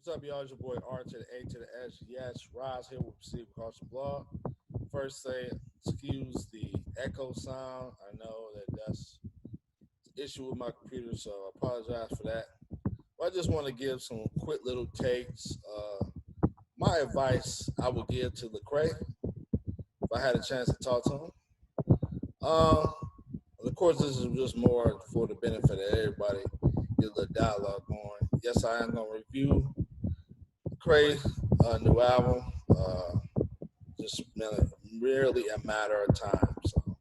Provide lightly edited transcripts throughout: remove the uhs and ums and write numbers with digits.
What's up, y'all? It's your boy R to the A to the S. Yes, Rise here with Steve Caution Blog. First, say excuse the echo sound. I know that's an issue with my computer, so I apologize for that. But I just want to give some quick little takes. My advice I would give to Lecrae if I had a chance to talk to him. Um, of course, this is just more for the benefit of everybody. Get a little dialogue going. Yes, I am going to review Lecrae new album. Just merely a matter of time. So,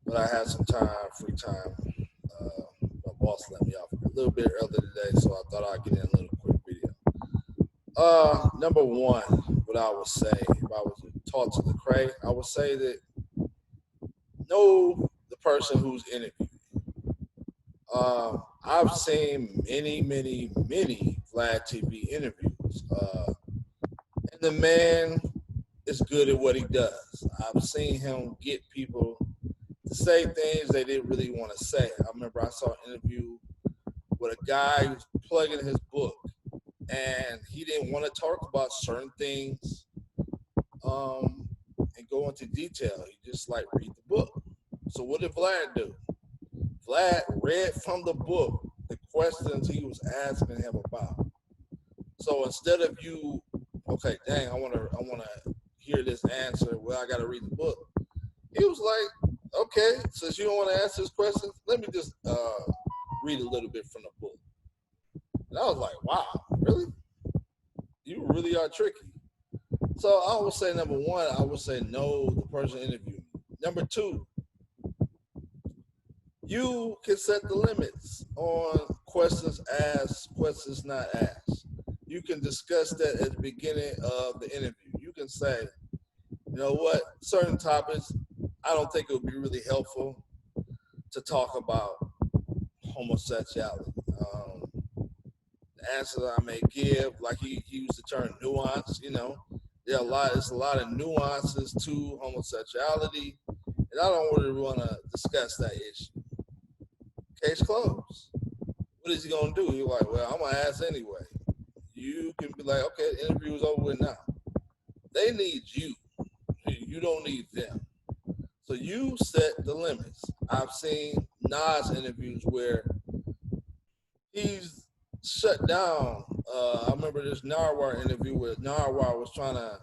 but I had some time, free time. My boss let me off a little bit earlier today, so I thought I'd get in a little quick video. Number one, what I would say if I was to talk to Lecrae, I would say that know the person who's interviewing. I've seen many Vlad TV interviews, and the man is good at what he does. I've seen him get people to say things they didn't really want to say. I remember I saw an interview with a guy who's plugging his book, and he didn't want to talk about certain things and go into detail. He just like read the book. So what did Vlad do? Vlad read from the book the questions he was asking him about. So instead of you, okay, dang, I wanna hear this answer. Well, I gotta read the book. He was like, okay, since you don't want to answer this question, let me just read a little bit from the book. And I was like, wow, really? You really are tricky. So I would say number one, I would say no, the person interviewing. Number two, you can set the limits on questions asked, questions not asked. You can discuss that at the beginning of the interview. You can say, you know what, certain topics, I don't think it would be really helpful to talk about homosexuality. The answer that I may give, like he used the term nuance, there's a lot of nuances to homosexuality, and I don't really want to discuss that issue. Case closed. What is he gonna do? You're like, well, I'm gonna ask anyway. You can be like, okay, the interview is over with now. They need you. You don't need them. So you set the limits. I've seen Nas interviews where he's shut down. I remember this Narwhal interview where Narwhal was trying to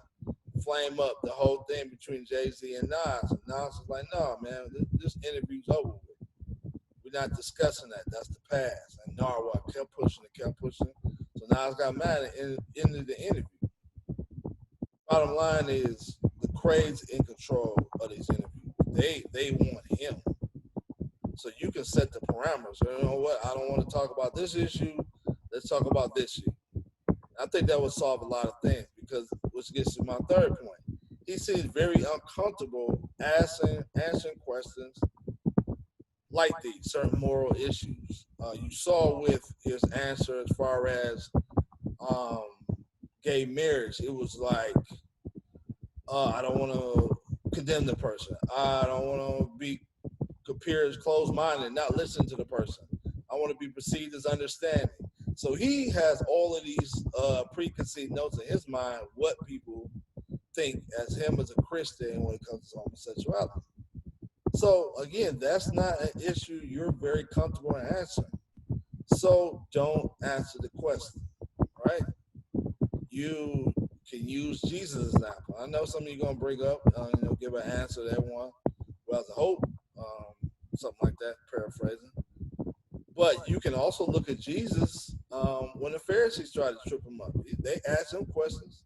flame up the whole thing between Jay-Z and Nas. And Nas was like, no, man, this interview's over with. We're not discussing that. That's the past. And Narwhal kept pushing it, kept pushing it. So Nas got mad and ended the interview. Bottom line is the Lecrae's in control of these interviews. They want him. So you can set the parameters. You know what? I don't want to talk about this issue. Let's talk about this issue. I think that would solve a lot of things because, which gets to my third point. He seems very uncomfortable answering questions like these, certain moral issues. You saw with his answer as far as um, gay marriage, it was like, I don't want to condemn the person. I don't want to be appear as closed-minded, not listen to the person. I want to be perceived as understanding. So he has all of these preconceived notes in his mind what people think as him as a Christian when it comes to homosexuality. So again, that's not an issue you're very comfortable in answering. So don't answer the question, right? You can use Jesus as an example. I know some of you are gonna bring up, give an answer to that one. Well, as a hope, something like that, paraphrasing. But you can also look at Jesus when the Pharisees tried to trip him up. They asked him questions.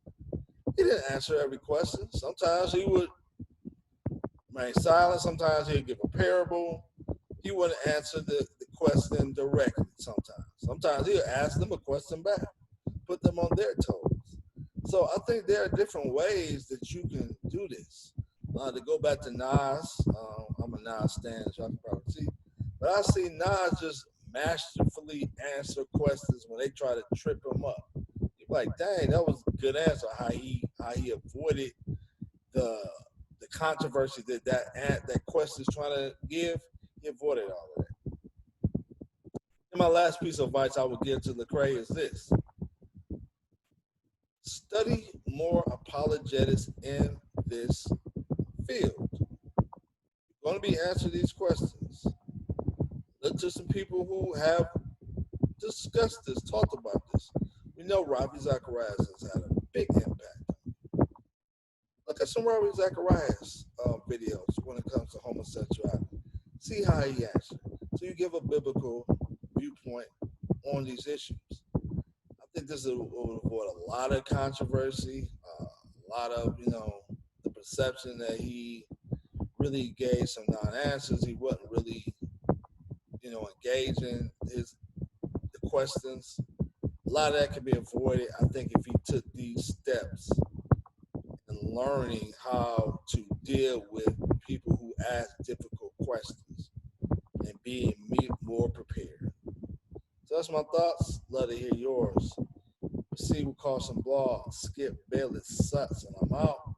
He didn't answer every question. Sometimes he would remain silent. Sometimes he'd give a parable. He wouldn't answer the question directly sometimes he'll ask them a question back, put them on their toes. So I think there are different ways that you can do this. To go back to Nas, I'm a Nas stan, as y'all can probably see. But I see Nas just masterfully answer questions when they try to trip him up. You're like, dang, that was a good answer. How he avoided the controversy that question is trying to give. He avoided all of that. And my last piece of advice I would give to Lecrae is this. Study more apologetics in this field. You're going to be answering these questions. Look to some people who have discussed this, talked about this. We know Ravi Zacharias has had a big impact. Look at some Ravi Zacharias videos when it comes to homosexuality. See how he answers. So you give a biblical viewpoint on these issues. I think this will avoid a lot of controversy, a lot of the perception that he really gave some non-answers. He wasn't really engaging his the questions. A lot of that can be avoided. I think if he took these steps in learning how to deal with people who ask difficult questions and being more prepared. So that's my thoughts. Love to hear yours. Proceed with Caution Blog. Skip Bayless Suts, and I'm out.